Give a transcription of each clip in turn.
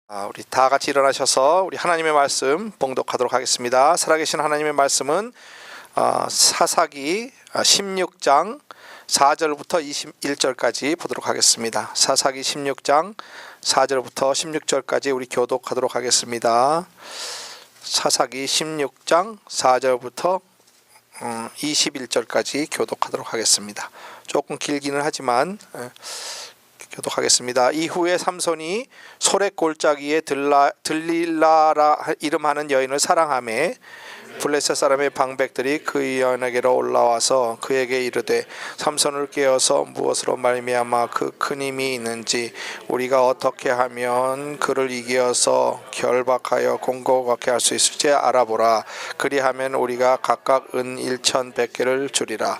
우리 다 같이 일어나셔서 우리 하나님의 말씀 봉독하도록 하겠습니다. 살아계신 하나님의 말씀은 사사기 16장 4절부터 21절까지 보도록 하겠습니다. 사사기 16장 4절부터 16절까지 우리 교독하도록 하겠습니다. 사사기 16장 4절부터 21절까지 교독하도록 하겠습니다. 조금 길기는 하지만 교독하겠습니다. 이후에 삼손이 소렛 골짜기에 들릴라라 이름하는 여인을 사랑하며 블레셋 사람의 방백들이 그 여인에게로 올라와서 그에게 이르되 삼손을 깨어서 무엇으로 말미암아 그 큰 힘이 있는지 우리가 어떻게 하면 그를 이겨서 결박하여 공고하게 할 수 있을지 알아보라. 그리하면 우리가 각각 은 1,100개를 주리라.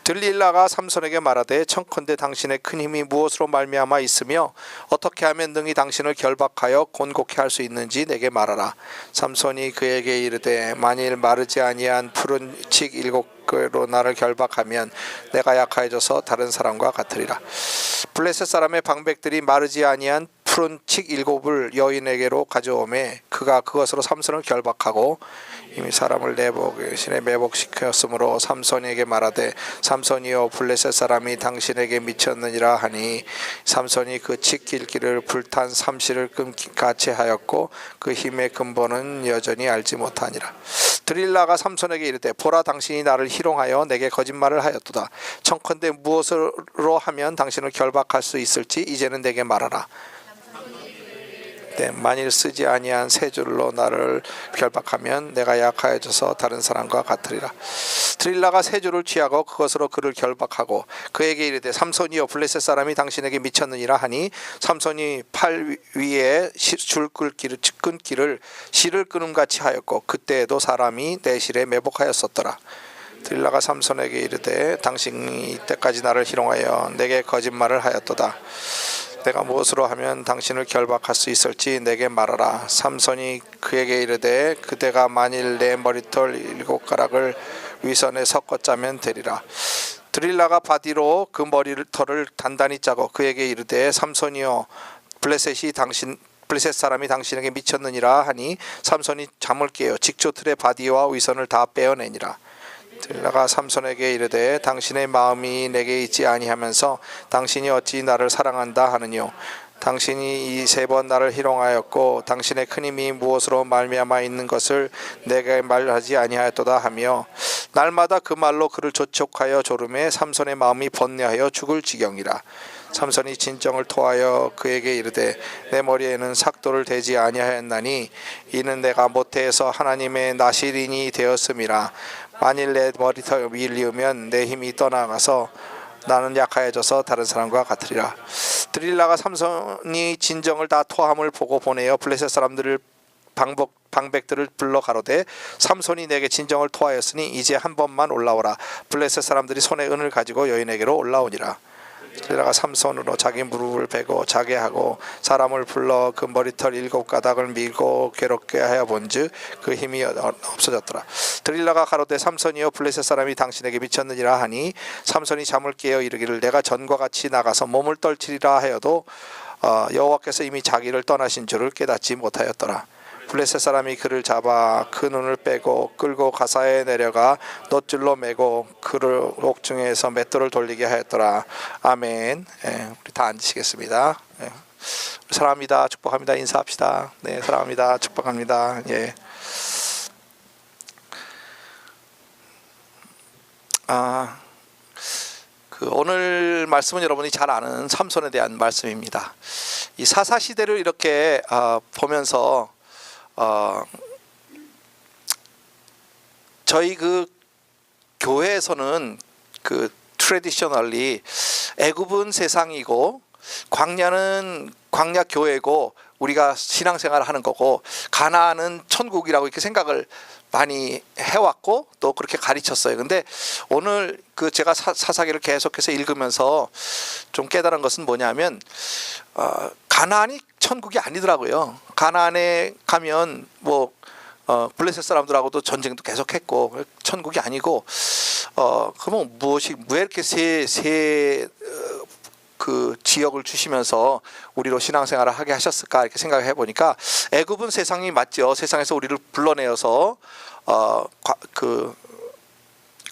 들릴라가 삼손에게 말하되 청컨대 당신의 큰 힘이 무엇으로 말미암아 있으며 어떻게 하면 능히 당신을 결박하여 곤곡해 할 수 있는지 내게 말하라. 삼손이 그에게 이르되 만일 마르지 아니한 푸른 칡 7개로 나를 결박하면 내가 약하여져서 다른 사람과 같으리라. 블레셋 사람의 방백들이 마르지 아니한 푸른 칡 7을 여인에게로 가져오매 그가 그것으로 삼손을 결박하고 이미 사람을 내복신에 매복시켰으므로 삼손에게 말하되 삼손이여 블레셋 사람이 당신에게 미쳤느니라 하니 삼손이 그 칡 길기를 불탄 삼시를 같이 하였고 그 힘의 근본은 여전히 알지 못하니라. 드릴라가 삼손에게 이르되 보라 당신이 나를 희롱하여 내게 거짓말을 하였도다. 청컨대 무엇으로 하면 당신을 결박할 수 있을지 이제는 내게 말하라. 만일 쓰지 아니한 세 줄로 나를 결박하면 내가 약하여져서 다른 사람과 같으리라. 드릴라가 세 줄을 취하고 그것으로 그를 결박하고 그에게 이르되 삼손이여 블레셋 사람이 당신에게 미쳤느니라 하니 삼손이 팔 위에 줄 끊기를 실을 끊음같이 하였고 그때에도 사람이 내 실에 매복하였었더라. 드릴라가 삼손에게 이르되 당신이 이때까지 나를 희롱하여 내게 거짓말을 하였도다. 내가 무엇으로 하면 당신을 결박할 수 있을지 내게 말하라. 삼손이 그에게 이르되 그대가 만일 내 머리털 7가락을 위선에 섞어 짜면 되리라. 드릴라가 바디로 그 머리털을 단단히 짜고 그에게 이르되 삼손이여 블레셋 사람이 당신에게 미쳤느니라 하니 삼손이 잠을 깨어 직조틀의 바디와 위선을 다 빼어내니라. 드릴라가 삼손에게 이르되 당신의 마음이 내게 있지 아니하면서 당신이 어찌 나를 사랑한다 하느뇨. 당신이 이 3번 나를 희롱하였고 당신의 큰 힘이 무엇으로 말미암아 있는 것을 내게 말하지 아니하였도다 하며 날마다 그 말로 그를 조촉하여 조르매 삼손의 마음이 번뇌하여 죽을 지경이라. 삼손이 진정을 토하여 그에게 이르되 내 머리에는 삭도를 대지 아니하였나니 이는 내가 모태에서 하나님의 나실인이 되었음이라. 만일 내 머리털 밀리우면 내 힘이 떠나가서 나는 약하여져서 다른 사람과 같으리라. 드릴라가 삼손이 진정을 다 토함을 보고 보내어 블레셋 사람들을 방백들을 불러 가로되 삼손이 내게 진정을 토하였으니 이제 한 번만 올라오라. 블레셋 사람들이 손에 은을 가지고 여인에게로 올라오니라. 드릴라가 삼손으로 자기 무릎을 베고 자게 하고 사람을 불러 그 머리털 7가닥을 밀고 괴롭게 하여 본즉 그 힘이 없어졌더라. 드릴라가 가로되 삼손이여 블레셋 사람이 당신에게 미쳤느니라 하니 삼손이 잠을 깨어 이르기를 내가 전과 같이 나가서 몸을 떨치리라 하여도 여호와께서 이미 자기를 떠나신 줄을 깨닫지 못하였더라. 블레셋 사람이 그를 잡아 그 눈을 빼고 끌고 가사에 내려가 놋줄로 매고 그를 옥중에서 맷돌을 돌리게 하였더라. 아멘. 우리 다 앉으시겠습니다. 사랑합니다. 축복합니다. 인사합시다. 네, 사랑합니다. 축복합니다. 예. 오늘 말씀은 여러분이 잘 아는 삼손에 대한 말씀입니다. 이 사사 시대를 이렇게 보면서 저희 그 교회에서는 그 트래디셔널리 애굽은 세상이고 광야는 광야 교회고 우리가 신앙생활을 하는 거고 가나안은 천국이라고 이렇게 생각을 많이 해왔고 또 그렇게 가르쳤어요. 근데 오늘 그 제가 사사기를 계속해서 읽으면서 좀 깨달은 것은 뭐냐면 가나안이 천국이 아니더라고요. 가나안에 가면 뭐 블레셋 사람들하고도 전쟁도 계속했고 천국이 아니고 그러면 왜 이렇게 그 지역을 주시면서 우리로 신앙생활을 하게 하셨을까 이렇게 생각해 보니까 애굽은 세상이 맞죠. 세상에서 우리를 불러내어서 그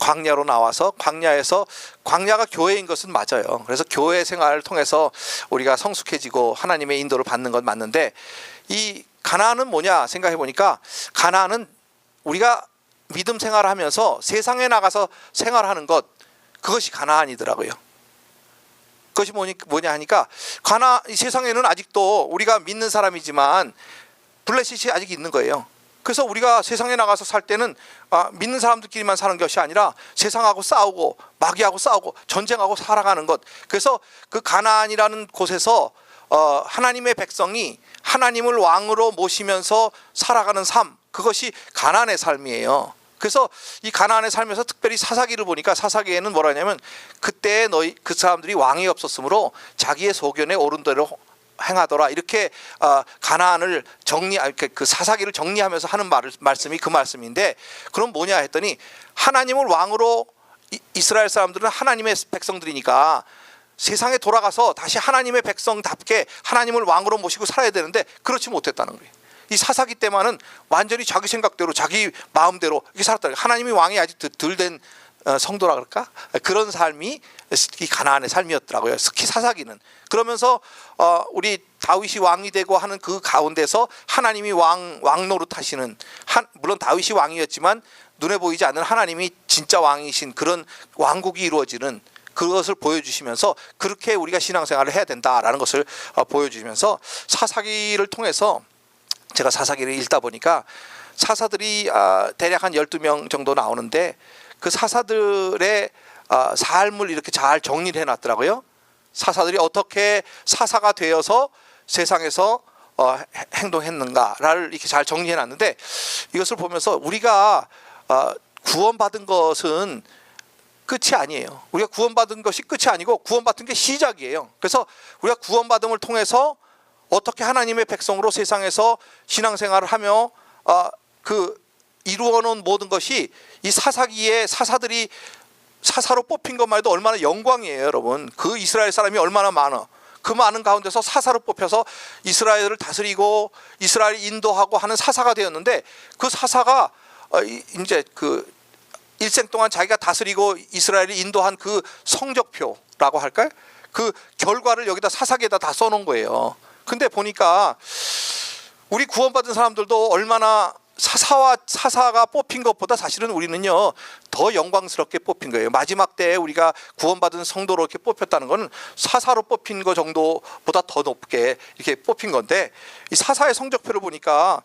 광야로 나와서 광야가 교회인 것은 맞아요. 그래서 교회 생활을 통해서 우리가 성숙해지고 하나님의 인도를 받는 건 맞는데, 이 가나안은 뭐냐 생각해 보니까 가나안은 우리가 믿음 생활을 하면서 세상에 나가서 생활하는 것, 그것이 가나안이더라고요. 그것이 뭐냐 하니까 이 세상에는 아직도 우리가 믿는 사람이지만 블레셋이 아직 있는 거예요. 그래서 우리가 세상에 나가서 살 때는 믿는 사람들끼리만 사는 것이 아니라 세상하고 싸우고 마귀하고 싸우고 전쟁하고 살아가는 것. 그래서 그 가나안이라는 곳에서 하나님의 백성이 하나님을 왕으로 모시면서 살아가는 삶, 그것이 가나안의 삶이에요. 그래서 이 가나안의 삶에서 특별히 사사기를 보니까 사사기에는 뭐라 하냐면, 그때 그 사람들이 왕이 없었으므로 자기의 소견에 옳은 대로 행하더라, 이렇게 가나안을 그 사사기를 정리하면서 하는 말씀이 그 말씀인데, 그럼 뭐냐 했더니 하나님을 왕으로, 이스라엘 사람들은 하나님의 백성들이니까 세상에 돌아가서 다시 하나님의 백성답게 하나님을 왕으로 모시고 살아야 되는데 그렇지 못했다는 거예요. 이 사사기 때만은 완전히 자기 생각대로 자기 마음대로 이렇게 살았다. 하나님이 왕이 아직 덜 된 성도라 그럴까? 그런 삶이 이 가나안의 삶이었더라고요. 특히 사사기는. 그러면서 우리 다윗이 왕이 되고 하는 그 가운데서 하나님이 왕 노릇 하시는, 물론 다윗이 왕이었지만 눈에 보이지 않는 하나님이 진짜 왕이신 그런 왕국이 이루어지는 그것을 보여주시면서, 그렇게 우리가 신앙생활을 해야 된다라는 것을 보여주시면서, 사사기를 통해서 제가 사사기를 읽다 보니까 사사들이 대략 한 12명 정도 나오는데, 그 사사들의 삶을 이렇게 잘 정리를 해놨더라고요. 사사들이 어떻게 사사가 되어서 세상에서 행동했는가를 이렇게 잘 정리해놨는데, 이것을 보면서 우리가 구원받은 것은 끝이 아니에요. 우리가 구원받은 것이 끝이 아니고 구원받은 게 시작이에요. 그래서 우리가 구원받음을 통해서 어떻게 하나님의 백성으로 세상에서 신앙생활을 하며 이루어놓은 모든 것이 이 사사기에 사사들이 사사로 뽑힌 것만 해도 얼마나 영광이에요, 여러분. 그 이스라엘 사람이 얼마나 많아. 그 많은 가운데서 사사로 뽑혀서 이스라엘을 다스리고 이스라엘 인도하고 하는 사사가 되었는데, 그 사사가 이제 그 일생 동안 자기가 다스리고 이스라엘을 인도한 그 성적표라고 할까요? 그 결과를 여기다 사사기에다 다 써놓은 거예요. 근데 보니까 우리 구원받은 사람들도 얼마나 사사가 뽑힌 것보다 사실은 우리는요 더 영광스럽게 뽑힌 거예요. 마지막 때에 우리가 구원받은 성도로 이렇게 뽑혔다는 것은 사사로 뽑힌 것 정도보다 더 높게 이렇게 뽑힌 건데, 이 사사의 성적표를 보니까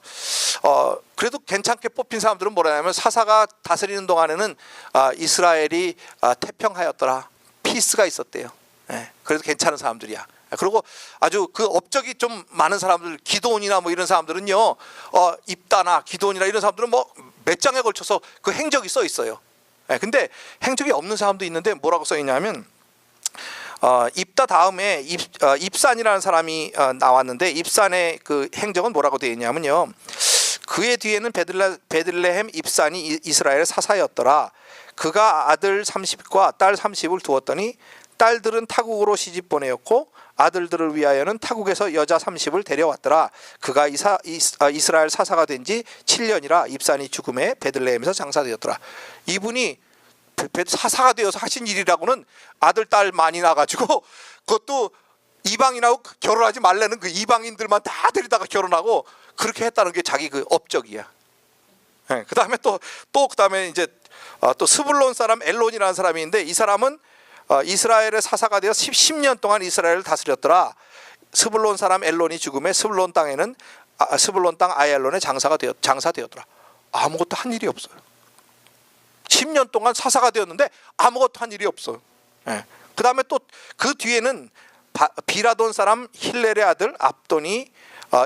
그래도 괜찮게 뽑힌 사람들은 뭐라 하냐면, 사사가 다스리는 동안에는 이스라엘이 태평하였더라, 피스가 있었대요. 그래도 괜찮은 사람들이야. 그리고 아주 그 업적이 좀 많은 사람들, 기드온이나 뭐 이런 사람들은요, 입다나 기드온이나 이런 사람들은 뭐 몇 장에 걸쳐서 그 행적이 써 있어요. 근데 행적이 없는 사람도 있는데 뭐라고 써 있냐면, 입다 다음에 입산이라는 사람이 나왔는데, 입산의 그 행적은 뭐라고 되어 있냐면요, 그의 뒤에는 베들레헴 입산이 이스라엘의 사사였더라. 그가 아들 30과 딸 30을 두었더니 딸들은 타국으로 시집 보내었고 아들들을 위하여는 타국에서 여자 30을 데려왔더라. 그가 이스라엘 사사가 된 지 7년이라 입산이 죽음에 베들레헴에서 장사되었더라. 이분이 사사가 되어서 하신 일이라고는 아들 딸 많이 나가지고, 그것도 이방인하고 결혼하지 말라는 그 이방인들만 다 데리다가 결혼하고 그렇게 했다는 게 자기 그 업적이야. 그 다음에 또 그다음에 이제 또 스불론 사람 엘론이라는 사람이 있는데, 이 사람은 이스라엘의 사사가 되어 10년 동안 이스라엘을 다스렸더라. 스불론 사람 엘론이 죽음에 스불론 땅 아얄론에 장사되었더라. 아무것도 한 일이 없어요. 10년 동안 사사가 되었는데 아무것도 한 일이 없어요. 그 다음에 또 그 뒤에는 비라돈 사람 힐렐의 아들 압돈이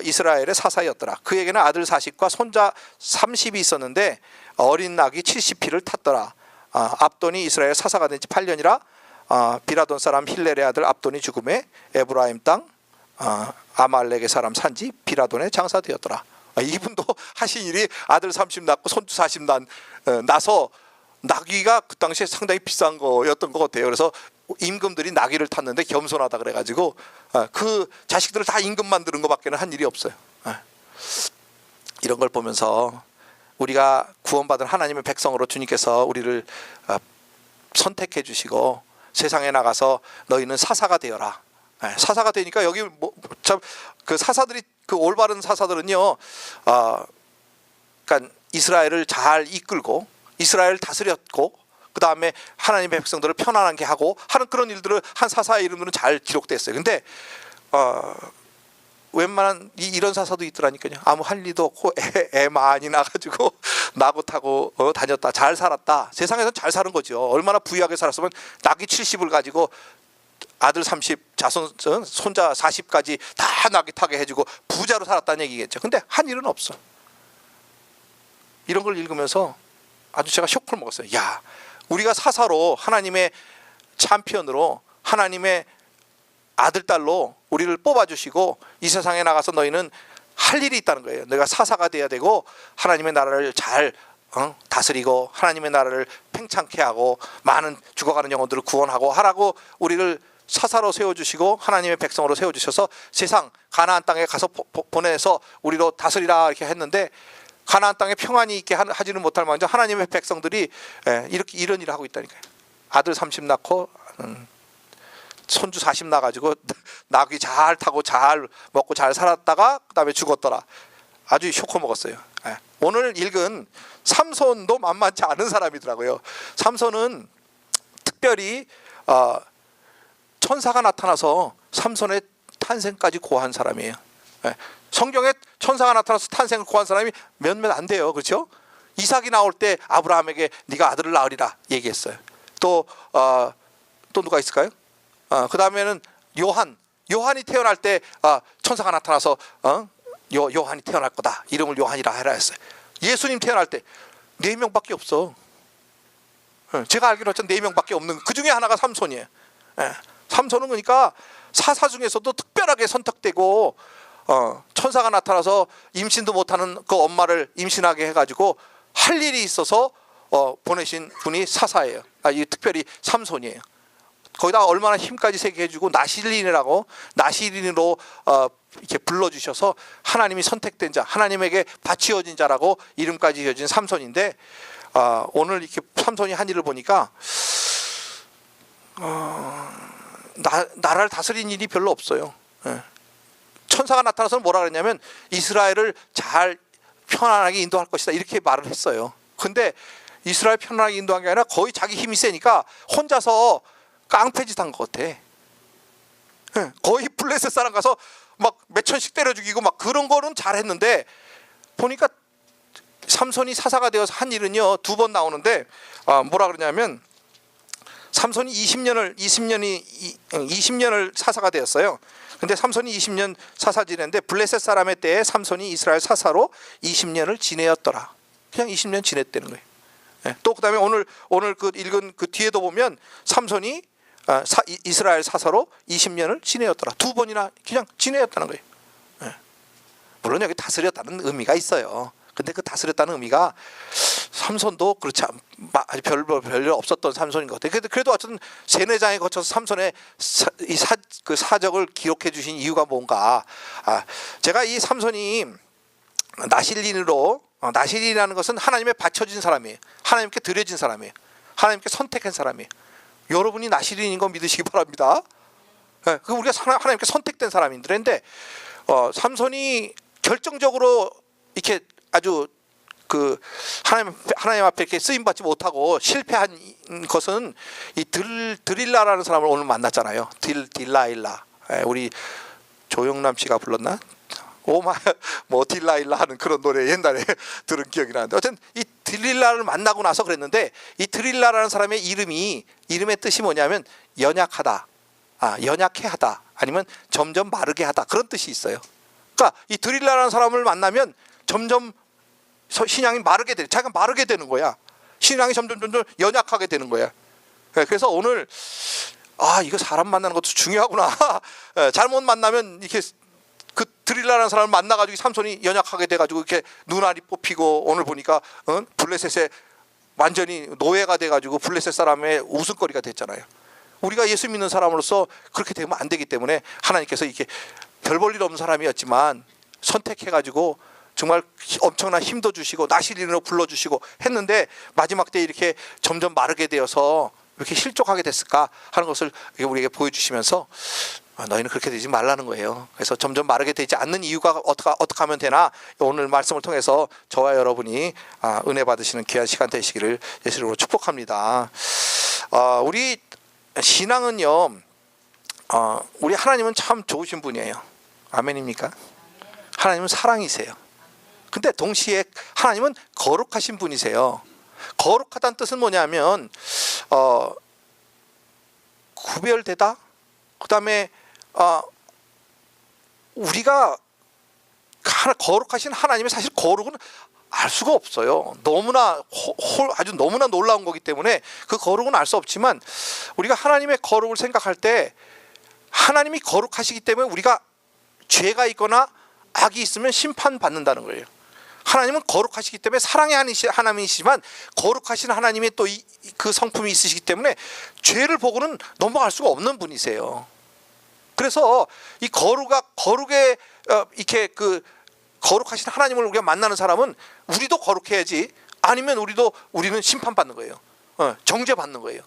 이스라엘의 사사였더라. 그에게는 아들 40과 손자 30이 있었는데 어린 낙이 70피를 탔더라. 압돈이 이스라엘 사사가 된 지 8년이라 비라돈 사람 힐렐의 아들 압돈이 죽음에 에브라임 땅 아말렉의 사람 산지 비라돈에 장사되었더라. 이분도 하신 일이 아들 30 낳고 손주 40 나서 나귀가 그 당시에 상당히 비싼 거였던 것 같아요. 그래서 임금들이 나귀를 탔는데 겸손하다 그래가지고 그 자식들을 다 임금 만드는 것밖에는 한 일이 없어요. 이런 걸 보면서 우리가 구원받은 하나님의 백성으로 주님께서 우리를 선택해 주시고 세상에 나가서 너희는 사사가 되어라. 사사가 되니까 여기 그 사사들이, 그 올바른 사사들은요, 그러니까 이스라엘을 잘 이끌고 이스라엘을 다스렸고 그 다음에 하나님의 백성들을 편안하게 하고 하는 그런 일들을 한 사사의 이름들은 잘 기록됐어요. 근데 웬만한 이런 사사도 있더라니까요. 아무 할 일도 없고 애 많이 나가지고 나고 타고 다녔다, 잘 살았다. 세상에서 잘 사는 거죠. 얼마나 부유하게 살았으면 나귀 70을 가지고 아들 30, 자손 손자 40까지 다 나귀 타게 해주고 부자로 살았다는 얘기겠죠. 근데 한 일은 없어. 이런 걸 읽으면서 아주 제가 쇼크를 먹었어요. 야, 우리가 사사로 하나님의 챔피언으로 하나님의 아들 딸로 우리를 뽑아주시고 이 세상에 나가서 너희는 할 일이 있다는 거예요. 내가 사사가 돼야 되고 하나님의 나라를 잘 다스리고 하나님의 나라를 팽창케 하고 많은 죽어가는 영혼들을 구원하고 하라고 우리를 사사로 세워주시고 하나님의 백성으로 세워주셔서 세상 가나안 땅에 가서 보내서 우리로 다스리라 이렇게 했는데, 가나안 땅에 평안이 있게 하지는 못할 망정 하나님의 백성들이 이렇게 이런 일을 하고 있다니까요. 아들 30 낳고 손주 40 나가지고 나귀 잘 타고 잘 먹고 잘 살았다가 그 다음에 죽었더라. 아주 쇼크 먹었어요. 오늘 읽은 삼손도 만만치 않은 사람이더라고요. 삼손은 특별히 천사가 나타나서 삼손의 탄생까지 고한 사람이에요. 성경에 천사가 나타나서 탄생을 고한 사람이 몇몇 안 돼요. 그렇죠? 이삭이 나올 때 아브라함에게 네가 아들을 낳으리라 얘기했어요. 또 누가 있을까요? 그 다음에는 요한이 태어날 때 천사가 나타나서 요한이 태어날 거다, 이름을 요한이라 해라 했어요. 예수님 태어날 때 4명밖에 없어. 제가 알기로 4명밖에 없는, 그 중에 하나가 삼손이에요. 삼손은 그러니까 사사 중에서도 특별하게 선택되고 천사가 나타나서 임신도 못하는 그 엄마를 임신하게 해가지고 할 일이 있어서 보내신 분이 사사예요. 특별히 삼손이에요. 거기다가 얼마나 힘까지 세게 해주고 나실린이라고, 나실린으로 이렇게 불러주셔서 하나님이 선택된 자, 하나님에게 바치어진 자라고 이름까지 지어진 삼손인데, 오늘 이렇게 삼손이 한 일을 보니까 나라를 다스린 일이 별로 없어요. 천사가 나타나서 뭐라 그랬냐면 이스라엘을 잘 편안하게 인도할 것이다 이렇게 말을 했어요. 근데 이스라엘 편안하게 인도한 게 아니라 거의 자기 힘이 세니까 혼자서 깡패짓 한 것 같아. 거의 블레셋 사람 가서 막 몇천씩 때려 죽이고 막 그런 거는 잘했는데, 보니까 삼손이 사사가 되어서 한 일은요 2번 나오는데, 뭐라 그러냐면 삼손이 20년을 사사가 되었어요. 근데 삼손이 20년 사사 지냈는데 블레셋 사람의 때에 삼손이 이스라엘 사사로 20년을 지내었더라. 그냥 20년 지냈다는 거예요. 또 그다음에 오늘 그 읽은 그 뒤에도 보면 삼손이 이스라엘 사사로 20년을 지내었더라. 2번이나 그냥 지내었다는 거예요. 물론 여기 다스렸다는 의미가 있어요. 근데 그 다스렸다는 의미가 삼손도 그렇지 별로 없었던 삼손인 것 같아요. 그래도 어쨌든 세네장에 거쳐서 삼손의 그 사적을 기록해 주신 이유가 뭔가. 제가 이 삼손이 나실린이라는 것은 하나님의 바쳐진 사람이에요. 하나님께 드려진 사람이에요. 하나님께 선택한 사람이에요. 여러분이 나실린인 거 믿으시기 바랍니다. 우리가 하나님께 선택된 사람인데, 삼손이 결정적으로 이렇게 아주 그 하나님 앞에 이렇게 쓰임 받지 못하고 실패한 것은 이 드릴라라는 사람을 오늘 만났잖아요. 딜라일라. 우리 조영남 씨가 불렀나? 뭐 딜라일라 하는 그런 노래 옛날에 들은 기억이 나는데, 어쨌든 이 드릴라를 만나고 나서 그랬는데, 이 드릴라라는 사람의 이름의 뜻이 뭐냐면 연약하다, 연약해 하다, 아니면 점점 마르게 하다, 그런 뜻이 있어요. 그러니까 이 드릴라라는 사람을 만나면 점점 신앙이 마르게 돼. 자기가 마르게 되는 거야. 신앙이 점점 연약하게 되는 거야. 그래서 오늘 이거 사람 만나는 것도 중요하구나. 잘못 만나면 이렇게 그 드릴라라는 사람을 만나가지고 삼손이 연약하게 돼가지고 이렇게 눈알이 뽑히고, 오늘 보니까 블레셋에 완전히 노예가 돼가지고 블레셋 사람의 웃음거리가 됐잖아요. 우리가 예수 믿는 사람으로서 그렇게 되면 안 되기 때문에 하나님께서 이렇게 별 볼 일 없는 사람이었지만 선택해가지고 정말 엄청난 힘도 주시고 나실인으로 불러주시고 했는데 마지막 때 이렇게 점점 마르게 되어서 왜 이렇게 실족하게 됐을까 하는 것을 우리에게 보여주시면서 너희는 그렇게 되지 말라는 거예요. 그래서 점점 마르게 되지 않는 이유가 어떻게 하면 되나, 오늘 말씀을 통해서 저와 여러분이 은혜 받으시는 귀한 시간 되시기를 예수 이름으로 축복합니다. 우리 신앙은요, 우리 하나님은 참 좋으신 분이에요. 아멘입니까? 하나님은 사랑이세요. 근데 동시에 하나님은 거룩하신 분이세요. 거룩하다는 뜻은 뭐냐면 구별되다. 그 다음에 우리가 거룩하신 하나님의 사실 거룩은 알 수가 없어요. 너무나 아주 너무나 놀라운 거기 때문에 그 거룩은 알 수 없지만, 우리가 하나님의 거룩을 생각할 때 하나님이 거룩하시기 때문에 우리가 죄가 있거나 악이 있으면 심판받는다는 거예요. 하나님은 거룩하시기 때문에 사랑의 하나님이시지만 거룩하신 하나님의 또 그 성품이 있으시기 때문에 죄를 보고는 넘어갈 수가 없는 분이세요. 그래서 이 거룩에 이렇게 그 거룩하신 하나님을 우리가 만나는 사람은 우리도 거룩해야지, 아니면 우리는 심판받는 거예요. 정죄받는 거예요.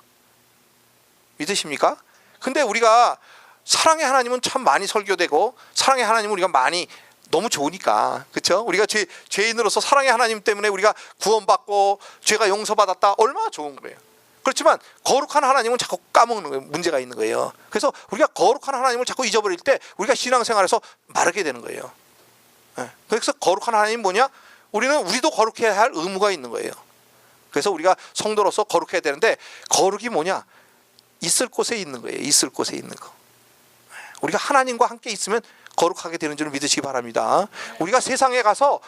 믿으십니까? 근데 우리가 사랑의 하나님은 참 많이 설교되고, 사랑의 하나님은 우리가 많이 너무 좋으니까, 그렇죠? 우리가 죄인으로서 사랑의 하나님 때문에 우리가 구원받고 죄가 용서받았다, 얼마나 좋은 거예요. 그렇지만 거룩한 하나님은 자꾸 까먹는 거예요. 문제가 있는 거예요. 그래서 우리가 거룩한 하나님을 자꾸 잊어버릴 때 우리가 신앙생활에서 마르게 되는 거예요. 그래서 거룩한 하나님이 뭐냐? 우리도 거룩해야 할 의무가 있는 거예요. 그래서 우리가 성도로서 거룩해야 되는데, 거룩이 뭐냐? 있을 곳에 있는 거예요. 있을 곳에 있는 거. 우리가 하나님과 함께 있으면 거룩하게 되는 줄 믿으시기 바랍니다. 우리가 세상에 가서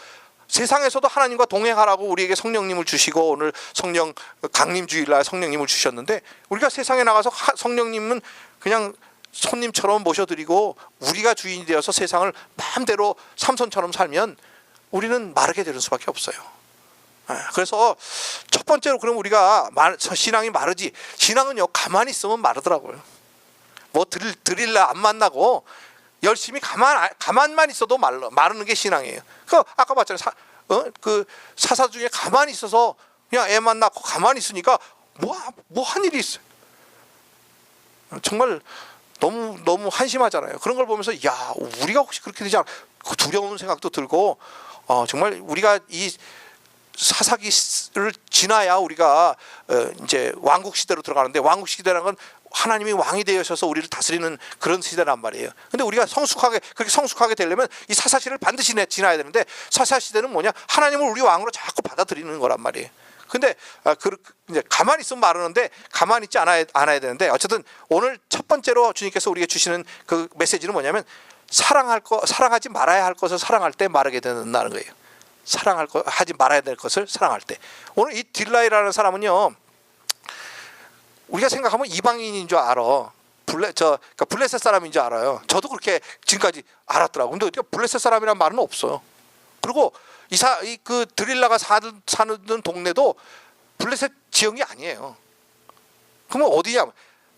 세상에서도 하나님과 동행하라고 우리에게 성령님을 주시고, 오늘 성령 강림 주일날 성령님을 주셨는데, 우리가 세상에 나가서 성령님은 그냥 손님처럼 모셔드리고 우리가 주인이 되어서 세상을 마음대로 삼손처럼 살면 우리는 마르게 되는 수밖에 없어요. 그래서 첫 번째로, 그럼 우리가 신앙이 마르지, 신앙은요 가만히 있으면 마르더라고요. 뭐 드릴라 안 만나고 열심히 가만만 있어도 마르는 게 신앙이에요. 아까 봤잖아요. 그 사사 중에 가만히 있어서 그냥 애만 낳고 가만히 있으니까 뭐 한 일이 있어요. 정말 너무 한심하잖아요. 그런 걸 보면서 야, 우리가 혹시 그렇게 되지 않아, 두려운 생각도 들고, 정말 우리가 이 사사기를 지나야 우리가 이제 왕국 시대로 들어가는데, 왕국 시대라는 건 하나님이 왕이 되셔서 우리를 다스리는 그런 시대란 말이에요. 근데 우리가 그렇게 성숙하게 되려면 이 사사시대를 반드시 지나야 되는데, 사사시대는 뭐냐? 하나님을 우리 왕으로 자꾸 받아들이는 거란 말이에요. 근데 이제 가만히 있으면 마르는데, 가만히 있지 않아야 되는데, 어쨌든 오늘 첫 번째로 주님께서 우리에게 주시는 그 메시지는 뭐냐면, 사랑하지 말아야 할 것을 사랑할 때 마르게 된다는 거예요. 하지 말아야 될 것을 사랑할 때. 오늘 이 딜라이라는 사람은요, 우리가 생각하면 이방인인 줄 알아. 그러니까 블레셋 사람인 줄 알아요. 저도 그렇게 지금까지 알았더라고요. 근데 블레셋 사람이란 말은 없어요. 그리고 그 드릴라가 사는 동네도 블레셋 지형이 아니에요. 그러면 어디냐?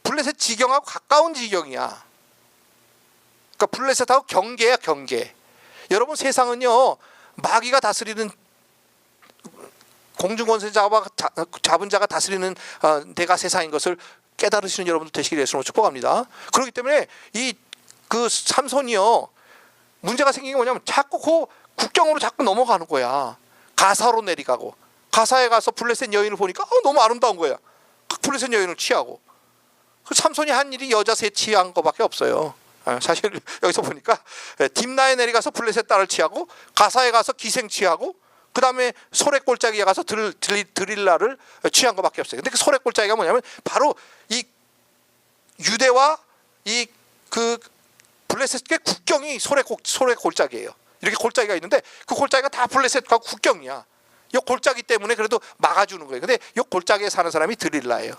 블레셋 지경하고 가까운 지경이야. 그러니까 블레셋하고 경계야, 경계. 여러분, 세상은요 마귀가 다스리는, 공중권세 잡은 자가 다스리는 데가 세상인 것을 깨달으시는 여러분들 되시기를 예수님으로 축복합니다. 그렇기 때문에 그 삼손이요, 문제가 생긴 게 뭐냐면 자꾸 그 국경으로 자꾸 넘어가는 거야. 가사로 내려가고, 가사에 가서 블레셋 여인을 보니까 너무 아름다운 거야. 그 블레셋 여인을 취하고. 그 삼손이 한 일이 여자 셋 취한 거밖에 없어요. 사실 여기서 보니까 딥나에 내려가서 블레셋 딸을 취하고, 가사에 가서 기생 취하고, 그 다음에 소래골짜기에 가서 드릴라를 취한 것밖에 없어요. 근데 그 소래골짜기가 뭐냐면 바로 이 유대와 그 블레셋의 국경이 소래골짜기예요. 이렇게 골짜기가 있는데 그 골짜기가 다 블레셋과 국경이야. 이 골짜기 때문에 그래도 막아주는 거예요. 근데 이 골짜기에 사는 사람이 드릴라예요.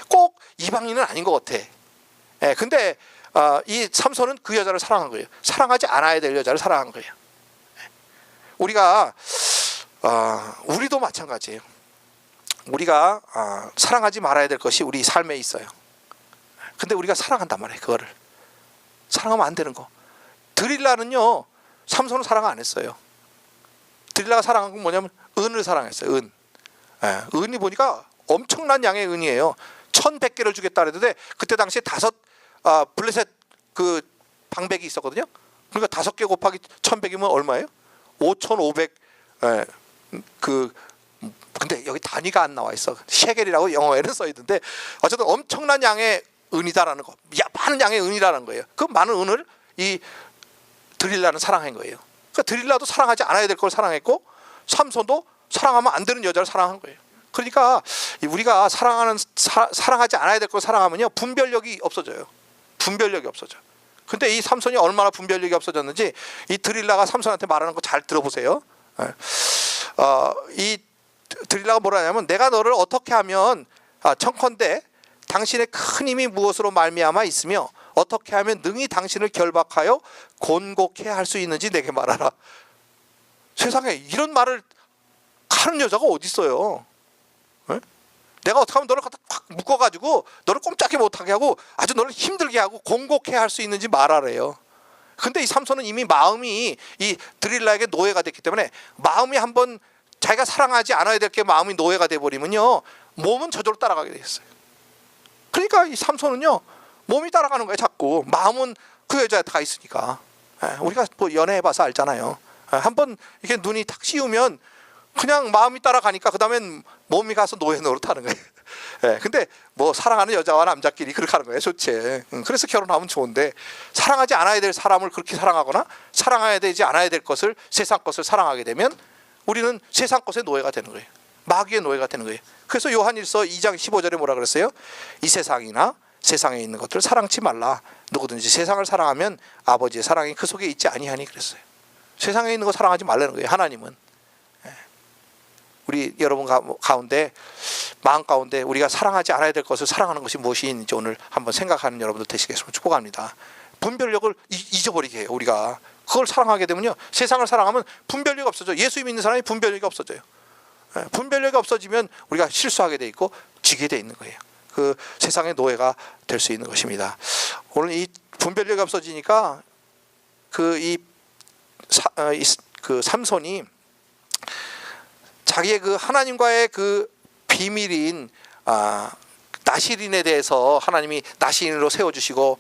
꼭 이방인은 아닌 것 같아. 근데 이 삼손은 그 여자를 사랑한 거예요. 사랑하지 않아야 될 여자를 사랑한 거예요. 우리도 마찬가지예요. 우리가 사랑하지 말아야 될 것이 우리 삶에 있어요. 근데 우리가 사랑한단 말이에요. 그거를 사랑하면 안 되는 거. 드릴라는요 삼손은 사랑 안 했어요. 드릴라가 사랑한 건 뭐냐면 은을 사랑했어요. 은. 예, 은이 보니까 엄청난 양의 은이에요. 1,100개를 주겠다 그랬는데 그때 당시에 5 블레셋 그 방백이 있었거든요. 그러니까 5개 곱하기 1,100이면 얼마예요? 5,500. 예, 근데 여기 단위가 안 나와 있어. 셰겔이라고 영어에는 써 있는데 어쨌든 엄청난 양의 은이다라는 거. 많은 양의 은이라는 거예요. 그 많은 은을 이 드릴라는 사랑한 거예요. 그러니까 드릴라도 사랑하지 않아야 될 걸 사랑했고 삼손도 사랑하면 안 되는 여자를 사랑한 거예요. 그러니까 우리가 사랑하지 않아야 될 걸 사랑하면요 분별력이 없어져요. 분별력이 없어져. 근데 이 삼손이 얼마나 분별력이 없어졌는지 이 드릴라가 삼손한테 말하는 거 잘 들어보세요. 이 드릴라가 뭐라 하냐면 내가 너를 어떻게 하면 청컨대 당신의 큰 힘이 무엇으로 말미암아 있으며 어떻게 하면 능히 당신을 결박하여 곤곡해 할 수 있는지 내게 말하라. 세상에 이런 말을 하는 여자가 어디 있어요? 네? 내가 어떻게 하면 너를 갖다 꽉 묶어가지고 너를 꼼짝이 못하게 하고 아주 너를 힘들게 하고 곤곡해 할 수 있는지 말하래요. 근데 이 삼손은 이미 마음이 이 드릴라에게 노예가 됐기 때문에 마음이 한번 자기가 사랑하지 않아야 될 게 마음이 노예가 돼버리면요 몸은 저절로 따라가게 돼 있어요. 그러니까 이 삼손은요 몸이 따라가는 거예요. 자꾸 마음은 그 여자한테 가 있으니까. 우리가 뭐 연애해봐서 알잖아요. 한번 이렇게 눈이 탁 씌우면 그냥 마음이 따라가니까 그 다음엔 몸이 가서 노예 노릇하는 거예요. 근데 뭐 사랑하는 여자와 남자끼리 그렇게 하는 거예요. 좋지. 그래서 결혼하면 좋은데 사랑하지 않아야 될 사람을 그렇게 사랑하거나 사랑해야 되지 않아야 될 것을 세상 것을 사랑하게 되면 우리는 세상 것의 노예가 되는 거예요. 마귀의 노예가 되는 거예요. 그래서 요한일서 2장 15절에 뭐라 그랬어요? 이 세상이나 세상에 있는 것들을 사랑치 말라. 누구든지 세상을 사랑하면 아버지의 사랑이 그 속에 있지 아니하니 그랬어요. 세상에 있는 거 사랑하지 말라는 거예요. 하나님은. 우리 여러분 가운데 마음 가운데 우리가 사랑하지 않아야 될 것을 사랑하는 것이 무엇이 있는지 오늘 한번 생각하는 여러분들 되시겠으면 축복합니다. 분별력을 잊어버리게 해요. 우리가 그걸 사랑하게 되면요 세상을 사랑하면 분별력이 없어져요. 예수 믿는 사람이 분별력이 없어져요. 분별력이 없어지면 우리가 실수하게 돼 있고 지게 돼 있는 거예요. 그 세상의 노예가 될 수 있는 것입니다. 오늘 이 분별력이 없어지니까 그 삼손이 자기의 그 하나님과의 그 비밀인 나시린에 대해서 하나님이 나시린으로 세워주시고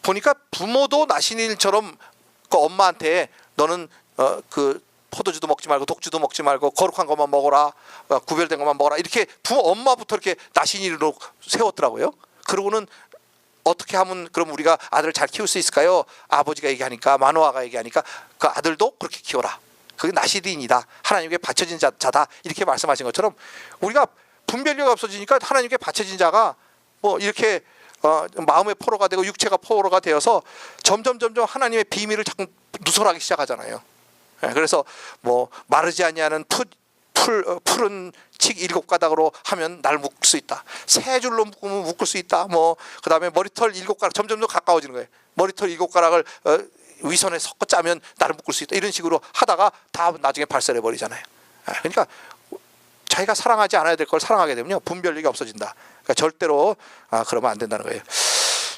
보니까 부모도 나시린처럼 그 엄마한테 너는 그 포도주도 먹지 말고 독주도 먹지 말고 거룩한 것만 먹어라, 구별된 것만 먹어라 이렇게 엄마부터 이렇게 나시린으로 세웠더라고요. 그러고는 어떻게 하면 그럼 우리가 아들을 잘 키울 수 있을까요? 아버지가 얘기하니까 마노아가 얘기하니까 그 아들도 그렇게 키워라. 그게 나시린이다. 하나님께 바쳐진 자다. 이렇게 말씀하신 것처럼 우리가 분별력이 없어지니까 하나님께 바쳐진 자가 뭐 이렇게 마음의 포로가 되고 육체가 포로가 되어서 점점 하나님의 비밀을 자꾸 누설하기 시작하잖아요. 그래서 뭐 마르지 아니하는 푸른 칡 7가닥으로 하면 날 묶을 수 있다. 3줄로 묶으면 묶을 수 있다. 뭐 그다음에 머리털 7가닥 점점 더 가까워지는 거예요. 머리털 7가닥을 위선에 섞어 짜면 나를 묶을 수 있다. 이런 식으로 하다가 다 나중에 발설해 버리잖아요. 그러니까 자기가 사랑하지 않아야 될 걸 사랑하게 되면요 분별력이 없어진다. 그러니까 절대로 그러면 안 된다는 거예요.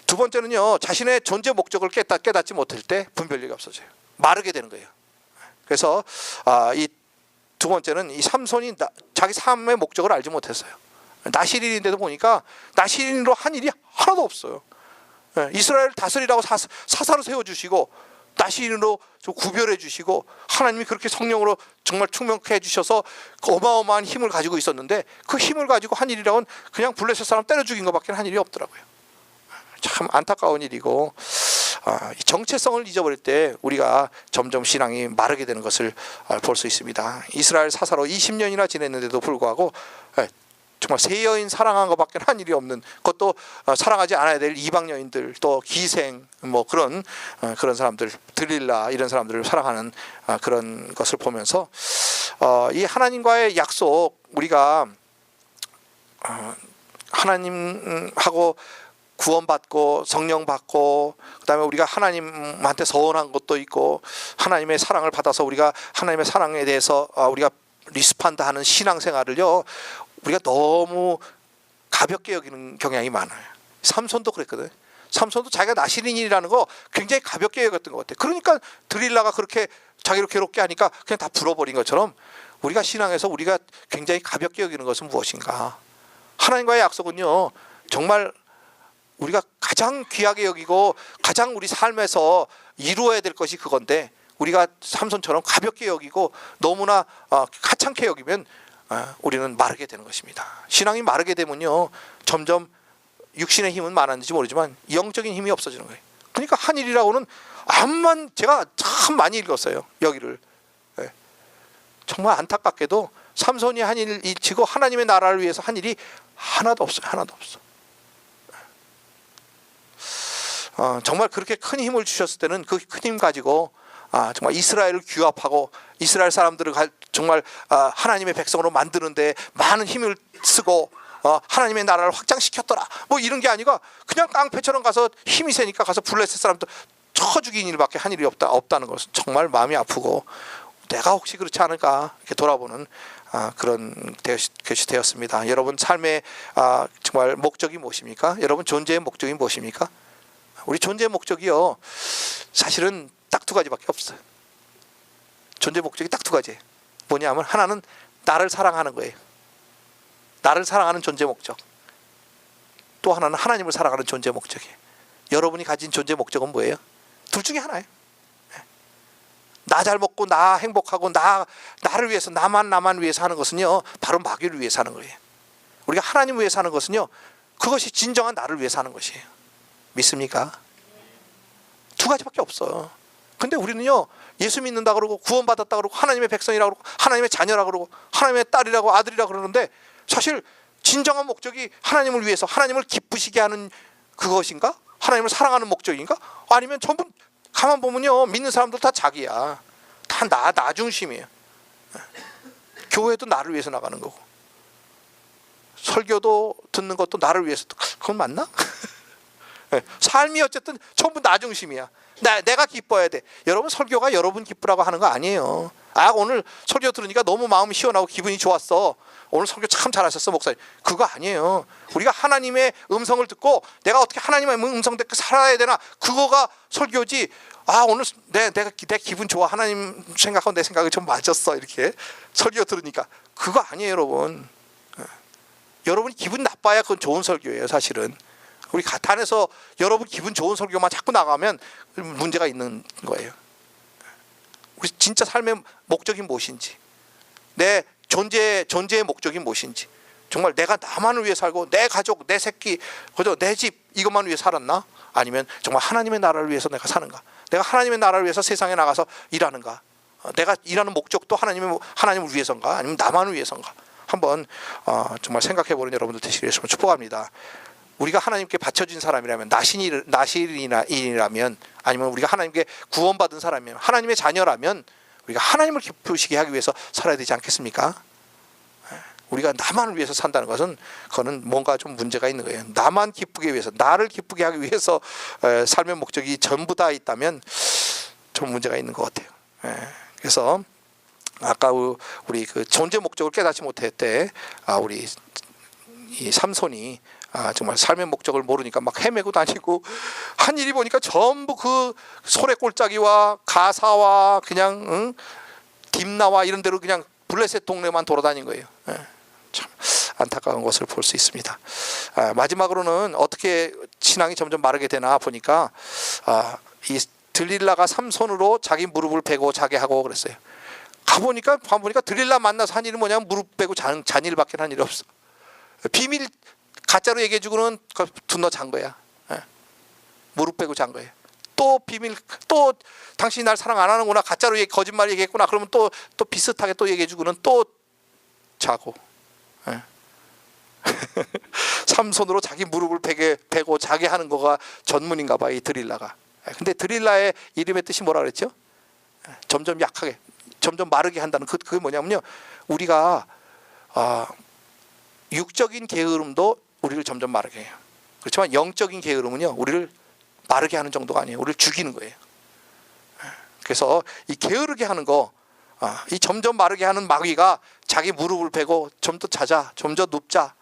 두 번째는요 자신의 존재 목적을 깨닫지 못할 때 분별력이 없어져요. 마르게 되는 거예요. 그래서 이 두 번째는 이 삼손이 자기 삶의 목적을 알지 못했어요. 나시린인데도 보니까 나시린으로 한 일이 하나도 없어요. 이스라엘 다스리라고 사사로 세워주시고 나시린으로 구별해 주시고 하나님이 그렇게 성령으로 정말 충만케 해주셔서 그 어마어마한 힘을 가지고 있었는데 그 힘을 가지고 한 일이라고는 그냥 블레셋 사람 때려 죽인 것밖에 한 일이 없더라고요. 참 안타까운 일이고 정체성을 잊어버릴 때 우리가 점점 신앙이 마르게 되는 것을 볼 수 있습니다. 이스라엘 사사로 20년이나 지냈는데도 불구하고 정말 새 여인 사랑한 것밖에 한 일이 없는 그것도 사랑하지 않아야 될 이방 여인들 또 기생 뭐 그런 사람들 드릴라 이런 사람들을 사랑하는 그런 것을 보면서 이 하나님과의 약속 우리가 하나님하고 구원받고 성령 받고 그다음에 우리가 하나님한테 서원한 것도 있고 하나님의 사랑을 받아서 우리가 하나님의 사랑에 대해서 우리가 리스판다 하는 신앙생활을요 우리가 너무 가볍게 여기는 경향이 많아요. 삼손도 그랬거든. 삼손도 자기가 나시린이라는 거 굉장히 가볍게 여겼던 것 같아. 그러니까 드릴라가 그렇게 자기를 괴롭게 하니까 그냥 다 불어버린 것처럼 우리가 신앙에서 우리가 굉장히 가볍게 여기는 것은 무엇인가? 하나님과의 약속은요, 정말 우리가 가장 귀하게 여기고 가장 우리 삶에서 이루어야 될 것이 그건데, 우리가 삼손처럼 가볍게 여기고 너무나 하찮게 여기면 우리는 마르게 되는 것입니다. 신앙이 마르게 되면요, 점점 육신의 힘은 많았는지 모르지만 영적인 힘이 없어지는 거예요. 그러니까 한일이라고는 암만, 제가 참 많이 읽었어요, 여기를. 정말 안타깝게도 삼손이 한일을 지고 하나님의 나라를 위해서 한 일이 하나도 없어요. 하나도 없어. 정말 그렇게 큰 힘을 주셨을 때는 그 큰 힘 가지고 정말 이스라엘을 규합하고 이스라엘 사람들을 정말 하나님의 백성으로 만드는데 많은 힘을 쓰고 하나님의 나라를 확장시켰더라, 뭐 이런 게 아니고 그냥 깡패처럼 가서 힘이 세니까 가서 블레셋 사람들 쳐 죽인 일밖에 한 일이 없다는 것은 정말 마음이 아프고, 내가 혹시 그렇지 않을까 이렇게 돌아보는 그런 것이 되었습니다. 여러분 삶의 정말 목적이 무엇입니까? 여러분 존재의 목적이 무엇입니까? 우리 존재의 목적이요, 사실은 딱 두 가지밖에 없어요. 존재 목적이 딱 두 가지예요. 뭐냐면 하나는 나를 사랑하는 거예요. 나를 사랑하는 존재 목적. 또 하나는 하나님을 사랑하는 존재 목적이에요. 여러분이 가진 존재 목적은 뭐예요? 둘 중에 하나예요. 나 잘 먹고 나 행복하고 나를 위해서 나만 위해서 하는 것은요, 바로 마귀를 위해서 하는 거예요. 우리가 하나님을 위해서 하는 것은요, 그것이 진정한 나를 위해서 하는 것이에요. 믿습니까? 두 가지밖에 없어. 근데 우리는요, 예수 믿는다 그러고 구원받았다 그러고 하나님의 백성이라고 그러고 하나님의 자녀라 그러고 하나님의 딸이라고 아들이라고 그러는데, 사실 진정한 목적이 하나님을 위해서 하나님을 기쁘시게 하는 그것인가? 하나님을 사랑하는 목적인가? 아니면 전부 가만 보면요, 믿는 사람들 다 자기야. 다 나 중심이에요. 교회도 나를 위해서 나가는 거고, 설교도 듣는 것도 나를 위해서. 그건 맞나? 삶이 어쨌든 전부 나 중심이야. 내가 기뻐야 돼. 여러분, 설교가 여러분 기쁘라고 하는 거 아니에요. 오늘 설교 들으니까 너무 마음이 시원하고 기분이 좋았어, 오늘 설교 참 잘하셨어 목사님, 그거 아니에요. 우리가 하나님의 음성을 듣고 내가 어떻게 하나님의 음성 듣고 살아야 되나, 그거가 설교지. 오늘 내 기분 좋아, 하나님 생각하고 내 생각이 좀 맞았어, 이렇게 설교 들으니까. 그거 아니에요, 여러분. 여러분이 기분 나빠야 그건 좋은 설교예요. 사실은 우리 가탄에서 여러분 기분 좋은 설교만 자꾸 나가면 문제가 있는 거예요. 우리 진짜 삶의 목적이 무엇인지, 내 존재의 목적이 무엇인지, 정말 내가 나만을 위해 살고 내 가족, 내 새끼, 그저 내 집 이것만 위해 살았나? 아니면 정말 하나님의 나라를 위해서 내가 사는가? 내가 하나님의 나라를 위해서 세상에 나가서 일하는가? 내가 일하는 목적도 하나님을 위해서인가? 아니면 나만을 위해서인가? 한번 정말 생각해보는 여러분들 되시기를 축복합니다. 우리가 하나님께 바쳐진 사람이라면, 나시린이라면, 아니면 우리가 하나님께 구원받은 사람이면, 하나님의 자녀라면 우리가 하나님을 기쁘시게 하기 위해서 살아야 되지 않겠습니까? 우리가 나만을 위해서 산다는 것은 그거는 뭔가 좀 문제가 있는 거예요. 나만 기쁘게 위해서, 나를 기쁘게 하기 위해서 삶의 목적이 전부 다 있다면 좀 문제가 있는 것 같아요. 그래서 아까 우리 그 존재 목적을 깨닫지 못했을 때 우리 이 삼손이 정말 삶의 목적을 모르니까 막 헤매고 다니고, 한 일이 보니까 전부 그 소래골짜기와 가사와 그냥 딥나와 이런 데로 그냥 블레셋 동네만 돌아다닌 거예요. 참 안타까운 것을 볼 수 있습니다. 마지막으로는 어떻게 신앙이 점점 마르게 되나 보니까 이 들릴라가 삼손으로 자기 무릎을 베고 자게 하고 그랬어요. 가보니까 들릴라 만나서 한 일은 뭐냐면 무릎 베고 잔 일밖에 한 일이 없어. 비밀 가짜로 얘기해주고는 분노 잔 거야. 무릎 베고 잔 거예요. 또 비밀, 또 당신이 날 사랑 안 하는구나, 가짜로 거짓말 얘기했구나, 그러면 또 비슷하게 또 얘기해주고는 또 자고. 삼손으로 자기 무릎을 베고 자게 하는 거가 전문인가 봐, 이 드릴라가. 근데 드릴라의 이름의 뜻이 뭐라 그랬죠? 점점 약하게, 점점 마르게 한다는 그게 뭐냐면요, 우리가 육적인 게으름도 우리를 점점 마르게 해요. 그렇지만 영적인 게으름은요, 우리를 마르게 하는 정도가 아니에요. 우리를 죽이는 거예요. 그래서 이 게으르게 하는 거, 이 점점 마르게 하는 마귀가 자기 무릎을 베고 좀 더 자자, 좀 더 눕자,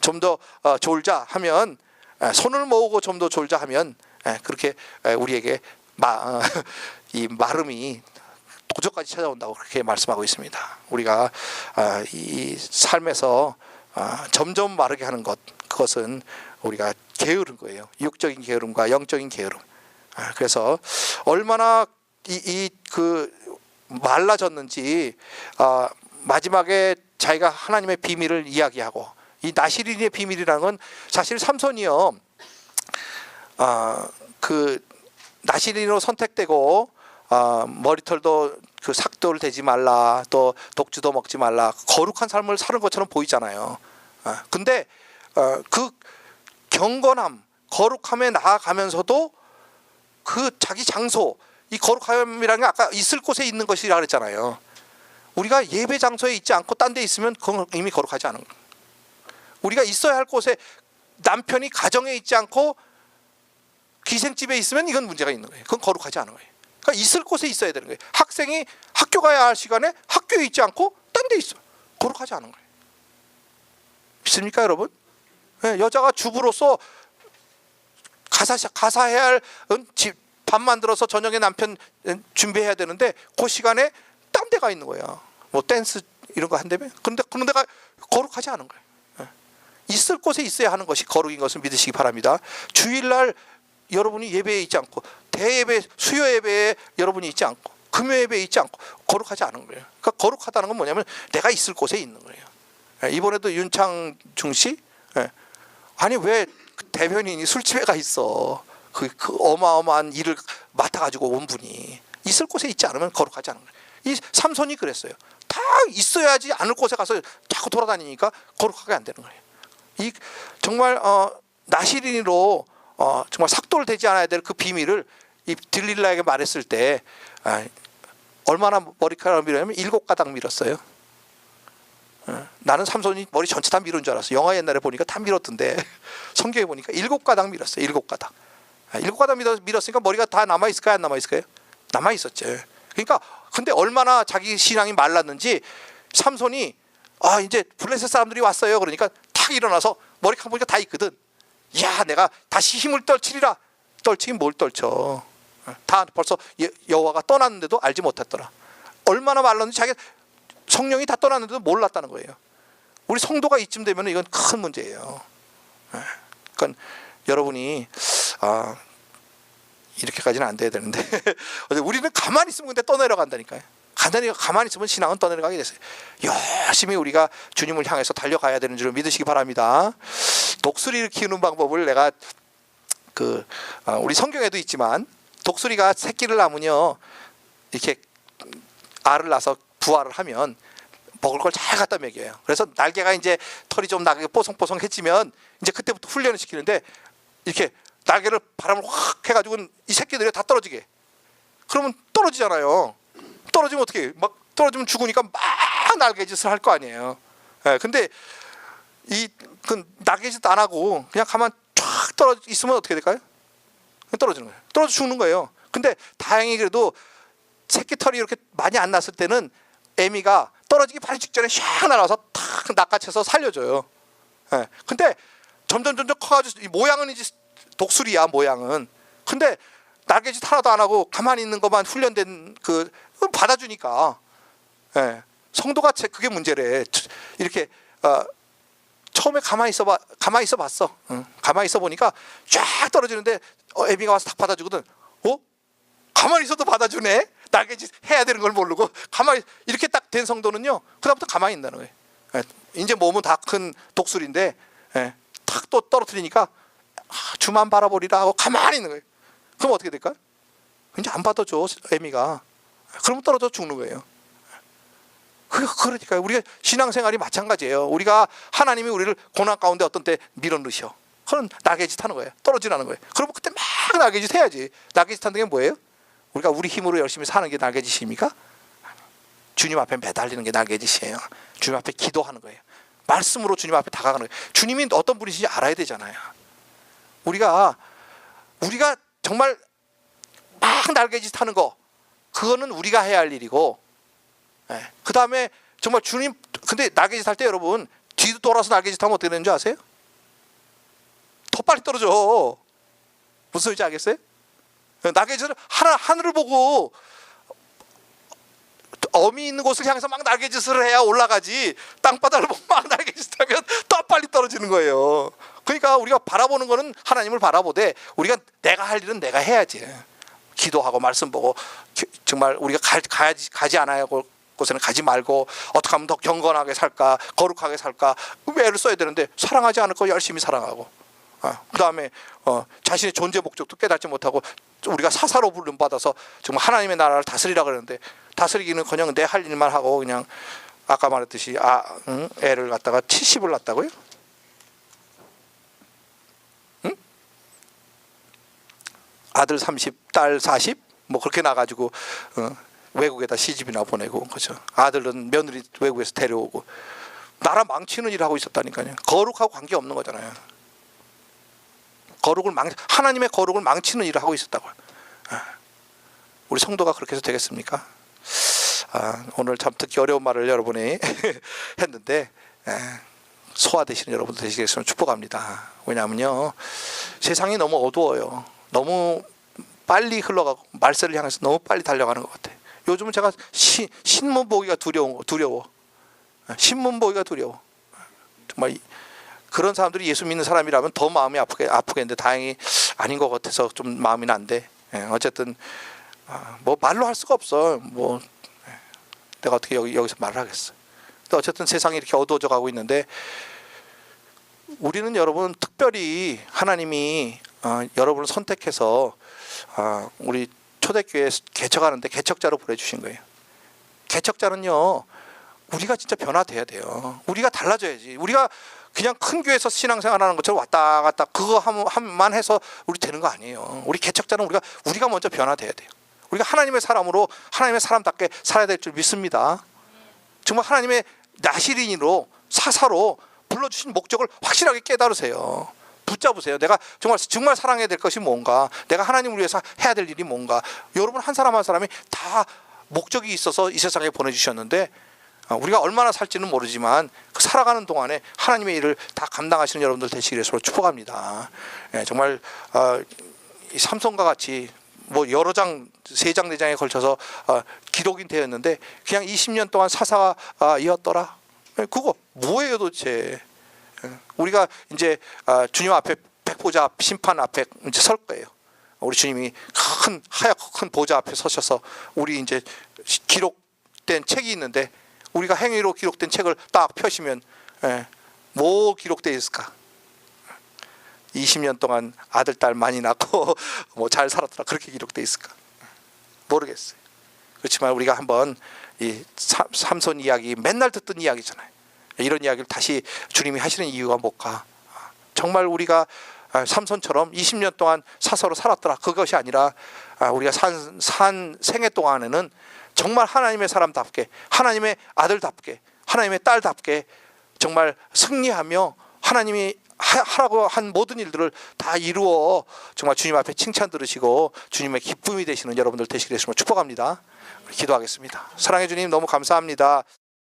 좀 더 졸자 하면 손을 모으고 좀 더 졸자 하면 그렇게 우리에게 이 마름이 도저까지 찾아온다고 그렇게 말씀하고 있습니다. 우리가 이 삶에서 점점 마르게 하는 그것은 우리가 게으른 거예요. 육적인 게으름과 영적인 게으름. 그래서 얼마나 그 말라졌는지 마지막에 자기가 하나님의 비밀을 이야기하고, 이 나시린의 비밀이라는 건 사실 삼손이요, 그 나시린으로 선택되고 머리털도 그 삭도를 대지 말라, 또 독주도 먹지 말라, 거룩한 삶을 사는 것처럼 보이잖아요. 근데 그 경건함, 거룩함에 나아가면서도 그 자기 장소, 이 거룩함이라는 게 아까 있을 곳에 있는 것이라 그랬잖아요. 우리가 예배 장소에 있지 않고 딴 데 있으면 그건 이미 거룩하지 않은 거예요. 우리가 있어야 할 곳에, 남편이 가정에 있지 않고 기생집에 있으면 이건 문제가 있는 거예요. 그건 거룩하지 않은 거예요. 그러니까 있을 곳에 있어야 되는 거예요. 학생이 학교 가야 할 시간에 학교에 있지 않고 딴 데 있어. 거룩하지 않은 거예요. 믿습니까, 여러분? 여자가 주부로서 가사해야 할 밥 만들어서 저녁에 남편 준비해야 되는데 그 시간에 딴 데가 있는 거야. 뭐 댄스 이런 거 한다며? 근데 그런 데가 거룩하지 않은 거예요. 있을 곳에 있어야 하는 것이 거룩인 것을 믿으시기 바랍니다. 주일날 여러분이 예배에 있지 않고, 대예배, 수요 예배에 여러분이 있지 않고, 금요 예배에 있지 않고 거룩하지 않은 거예요. 그러니까 거룩하다는 건 뭐냐면 내가 있을 곳에 있는 거예요. 이번에도 윤창중 씨, 아니 왜 대변인이 술집에 가 있어? 그 어마어마한 일을 맡아가지고 온 분이 있을 곳에 있지 않으면 거룩하지 않은 거예요. 이 삼손이 그랬어요. 다 있어야지 않을 곳에 가서 자꾸 돌아다니니까 거룩하게 안 되는 거예요. 이 정말 나시린으로 정말 삭도를 대지 않아야 될 그 비밀을 이 들릴라에게 말했을 때 얼마나 머리카락을 밀었냐면 7가닥 밀었어요. 나는 삼손이 머리 전체 다 밀은 줄 알았어. 영화 옛날에 보니까 다 밀었던데 성경에 보니까 7가닥 밀었어요. 7가닥. 7가닥 밀었으니까 머리가 다 남아있을까요? 안 남아있을까요? 남아있었죠. 그러니까 근데 얼마나 자기 신앙이 말랐는지 삼손이 이제 블레셋 사람들이 왔어요. 그러니까 탁 일어나서 머리카락 보니까 다 있거든. 야, 내가 다시 힘을 떨치리라. 떨치긴 뭘 떨쳐. 다 벌써 여호와가 떠났는데도 알지 못했더라. 얼마나 말랐는지 자기 성령이 다 떠났는데도 몰랐다는 거예요. 우리 성도가 이쯤 되면 이건 큰 문제예요. 그러니까 여러분이 이렇게까지는 안 돼야 되는데 우리는 가만히 있으면 근데 떠내려간다니까요. 가만히 있으면 신앙은 떠내려가게 됐어요. 열심히 우리가 주님을 향해서 달려가야 되는 줄 믿으시기 바랍니다. 독수리를 키우는 방법을 내가 우리 성경에도 있지만, 독수리가 새끼를 낳으면요, 이렇게 알을 낳아서 부화를 하면 먹을 걸 잘 갖다 먹여요. 그래서 날개가 이제 털이 좀 나게 뽀송뽀송해지면 이제 그때부터 훈련을 시키는데, 이렇게 날개를 바람을 확 해가지고 이 새끼들이 다 떨어지게. 그러면 떨어지잖아요. 떨어지면 어떻게 해요? 막 떨어지면 죽으니까 막 날개짓을 할 거 아니에요. 근데 그 날개짓 안 하고 그냥 가만 쫙 떨어져 있으면 어떻게 될까요? 떨어지는 거예요. 떨어져 죽는 거예요. 근데 다행히 그래도 새끼 털이 이렇게 많이 안 났을 때는 애미가 떨어지기 바로 직전에 샥 날아와서 탁 낚아채서 살려줘요. 근데 점점 커가지고, 이 모양은 이제 독수리야, 모양은. 근데 날개짓 하나도 안 하고 가만히 있는 것만 훈련된 받아주니까. 성도가 그게 문제래. 이렇게 처음에 가만히 있어 봤어. 가만히 있어 보니까 쫙 떨어지는데 애미가 와서 탁 받아주거든. 가만히 있어도 받아주네. 날개짓 해야 되는 걸 모르고 가만히 이렇게 딱 된 성도는요, 그다음부터 가만히 있다는 거예요. 이제 몸은 다 큰 독수리인데 탁 또 떨어뜨리니까 주만 바라보리라 하고 가만히 있는 거예요. 그럼 어떻게 될까요? 이제 안 받아줘, 애미가. 그러면 떨어져 죽는 거예요. 그러니까 우리가 신앙생활이 마찬가지예요. 우리가 하나님이 우리를 고난 가운데 어떤 때 밀어넣으셔. 그럼 날개짓 하는 거예요. 떨어지라는 거예요. 그러면 그때 막 날개짓 해야지. 날개짓 하는 게 뭐예요? 우리가 우리 힘으로 열심히 사는 게 날개짓입니까? 주님 앞에 매달리는 게 날개짓이에요. 주님 앞에 기도하는 거예요. 말씀으로 주님 앞에 다가가는 거예요. 주님이 어떤 분이신지 알아야 되잖아요. 우리가 정말 막 날개짓 하는 거, 그거는 우리가 해야 할 일이고, 그 다음에 정말 주님, 근데 날개짓 할 때 여러분 뒤도 돌아서 날개짓 하면 어떻게 되는 줄 아세요? 더 빨리 떨어져. 무슨 소리인지 알겠어요? 날개짓을 하늘을 보고 어미 있는 곳을 향해서 막 날개짓을 해야 올라가지, 땅바닥을 보고 막 날개짓하면 더 빨리 떨어지는 거예요. 그러니까 우리가 바라보는 거는 하나님을 바라보되, 우리가 내가 할 일은 내가 해야지. 기도하고 말씀 보고, 정말 우리가 가지 않아야 할 곳에는 가지 말고, 어떻게 하면 더 경건하게 살까, 거룩하게 살까, 애를 써야 되는데 사랑하지 않을 거 열심히 사랑하고, 그 다음에 자신의 존재 목적도 깨닫지 못하고 우리가 사사로 부름 받아서 정말 하나님의 나라를 다스리라 그러는데, 다스리기는 그냥 내 할 일만 하고, 그냥 아까 말했듯이 애를 갖다가 70을 낳았다고요? 응? 아들 30, 딸 40? 뭐 그렇게 나가지고 외국에다 시집이나 보내고, 그죠? 아들은 며느리 외국에서 데려오고, 나라 망치는 일을 하고 있었다니까요. 거룩하고 관계없는 거잖아요. 하나님의 거룩을 망치는 일을 하고 있었다고요. 우리 성도가 그렇게 해서 되겠습니까? 오늘 참 듣기 어려운 말을 여러분이 했는데, 소화되시는 여러분들 되시겠으면 축복합니다. 왜냐하면요, 세상이 너무 어두워요. 너무 빨리 흘러가고 말세를 향해서 너무 빨리 달려가는 것 같아요. 요즘은 제가 신문 보기가 두려워. 신문 보기가 두려워. 정말 그런 사람들이 예수 믿는 사람이라면 더 마음이 아프겠는데, 다행히 아닌 것 같아서 좀 마음이 난데, 어쨌든 뭐 말로 할 수가 없어. 뭐 내가 어떻게 여기서 말을 하겠어. 근데 어쨌든 세상이 이렇게 어두워져 가고 있는데, 우리는 여러분 특별히 하나님이 여러분을 선택해서 우리 초대교회 개척하는데 개척자로 보내주신 거예요. 개척자는요, 우리가 진짜 변화돼야 돼요. 우리가 달라져야지. 우리가 그냥 큰 교회에서 신앙생활하는 것처럼 왔다 갔다 그거 하면 해서 우리 되는 거 아니에요. 우리 개척자는 우리가 먼저 변화돼야 돼요. 우리가 하나님의 사람으로, 하나님의 사람답게 살아야 될 줄 믿습니다. 정말 하나님의 나시린으로, 사사로 불러주신 목적을 확실하게 깨달으세요. 붙잡으세요. 내가 정말 사랑해야 될 것이 뭔가, 내가 하나님을 위해서 해야 될 일이 뭔가. 여러분 한 사람 한 사람이 다 목적이 있어서 이 세상에 보내주셨는데, 우리가 얼마나 살지는 모르지만 그 살아가는 동안에 하나님의 일을 다 감당하시는 여러분들 되시기를 위해서 축복합니다. 정말 이 삼손과 같이 뭐 여러 장, 3장 4장에 걸쳐서 기록이 되었는데, 그냥 20년 동안 사사가 이었더라. 그거 뭐예요 도대체? 우리가 이제 주님 앞에 백보자 심판 앞에 이제 설 거예요. 우리 주님이 하얗고 큰 보좌 앞에 서셔서, 우리 이제 기록된 책이 있는데, 우리가 행위로 기록된 책을 딱 펴시면 뭐 기록되어 있을까? 20년 동안 아들 딸 많이 낳고 뭐 잘 살았더라, 그렇게 기록되어 있을까? 모르겠어요. 그렇지만 우리가 한번 이 삼손 이야기, 맨날 듣던 이야기잖아요. 이런 이야기를 다시 주님이 하시는 이유가 뭘까? 정말 우리가 삼손처럼 20년 동안 사서로 살았더라, 그것이 아니라 우리가 산 생애 동안에는 정말 하나님의 사람답게, 하나님의 아들답게, 하나님의 딸답게 정말 승리하며 하나님이 하라고 한 모든 일들을 다 이루어 정말 주님 앞에 칭찬 들으시고 주님의 기쁨이 되시는 여러분들 되시기를 축복합니다. 기도하겠습니다. 사랑해 주님, 너무 감사합니다.